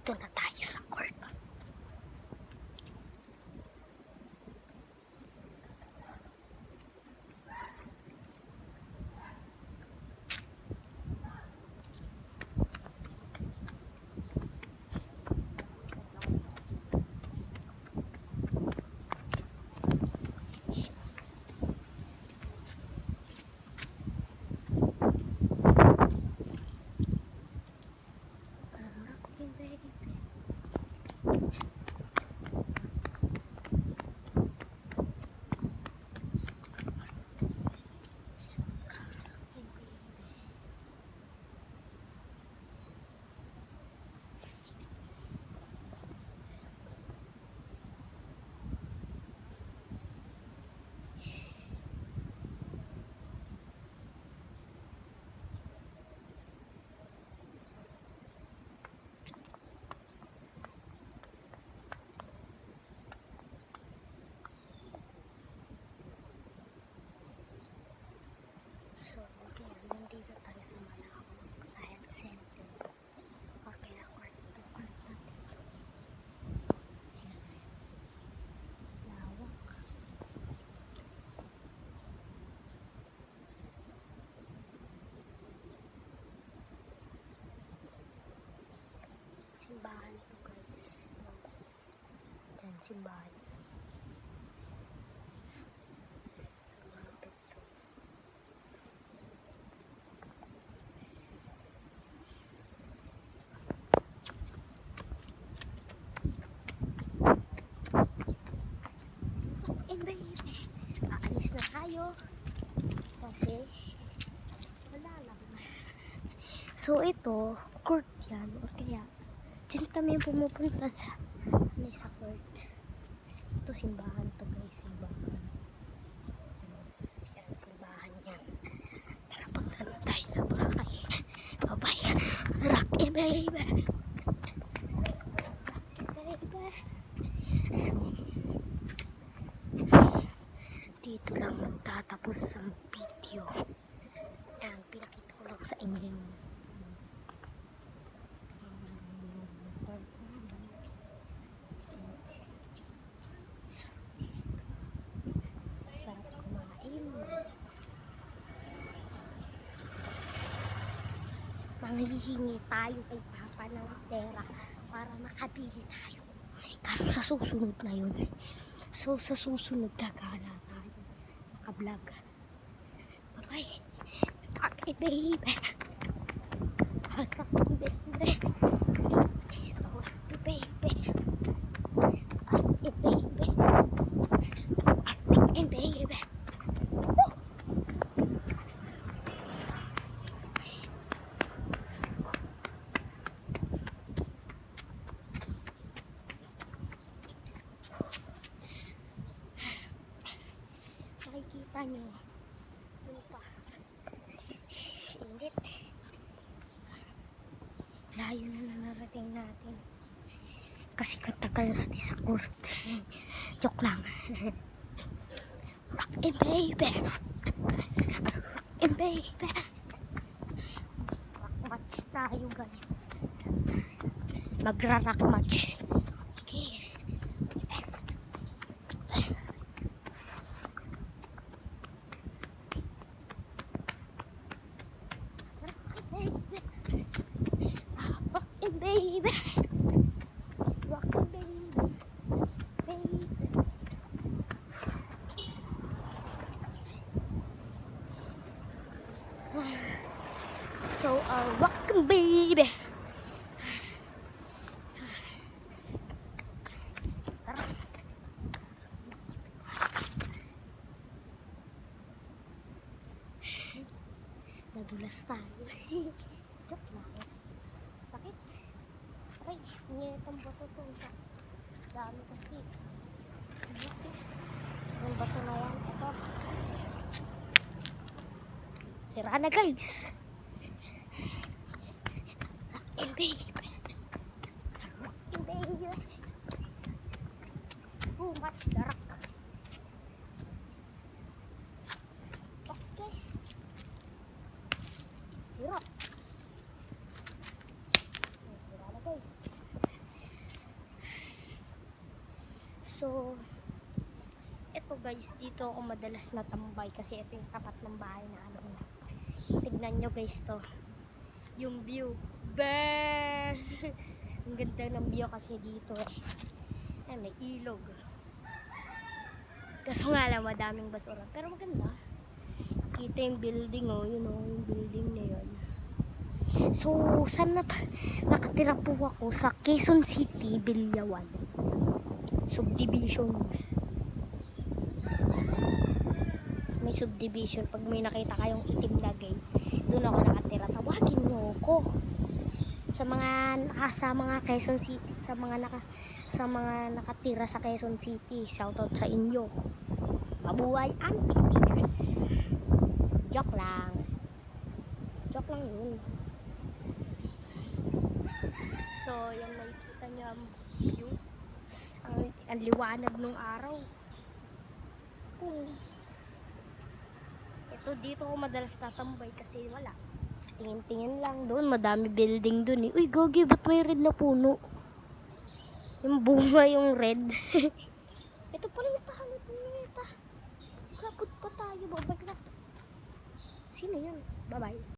Dito na tayo sa court. So, okay, nandito tayo sa Malawak, sa health center. Okay, court natin. Lawak. Simbahan to guys. Yan, simbahan. Sa malapit to. And baby, aalis na tayo. Kasi, wala lang. So, ito, court yan. O kaya, dyan kami pumupunta sa court. Ito, simbahan to guys. Simbahan. Yan, simbahan yan. Tara, punta na tayo sa bahay. Bye-bye. Rock it, baby. Baby. So, dito lang magtatapos ang video. Yan, pinakita ko lang sa inyo yung sarap kumain. Manghihingi tayo kay Papa ng pera para makabili tayo. Kaso sa susunod na yun. So sa susunod gagala tayo. Makablog. Bye-bye. Okay, baby. Okay, baby. Okay, baby. Okay, baby. Okay, baby. Nakikita nyo lupa, init, layo na narating natin kasi katagal natin sa court. Joke lang. Rock and baby, rock and baby. Rock match tayo guys, magra-rock match. Okay. Baby, rockin' baby, baby. So, rockin' baby. Tara. Nadulas tayo. Joke lang. Sakit. Ay, ngitong bato to. Dami kasi. Yung bato na yan. Ito. Sira na guys. Rockin' baby. Rockin' baby. Too much dark. Okay. Sira. Sira na guys. So, eto guys, dito ako madalas natambay kasi ito yung tapat ng bahay na ano. Tignan nyo guys to. Yung view. Bear! Ang ganda ng view kasi dito eh. Ay, may ilog. Kaso nga lang, madaming basura. Pero maganda. Kita yung building oh. Yun oh, yung building na yun. So, saan nakatira po ako? Sa Quezon City, Bilyawan. Subdivision. May subdivision. Pag may nakita kayong itim na gate, doon ako nakatira. Tawagin nyo ako. Sa mga Quezon City, sa mga nakatira sa Quezon City, shoutout sa inyo. Mabuhay ang Pilipinas. Joke lang. Joke lang yun. So, yan, nakikita nyo ang view. Ang liwanag ng araw. Ito, dito ko madalas tatambay kasi wala. Tingin-tingin lang doon. Madami building doon eh. Uy, gogi, ba't may red na puno? Yung bunga yung red. Ito pala yung tahanap ng Kapot pa tayo. Babag na. Sino yan? Bye-bye.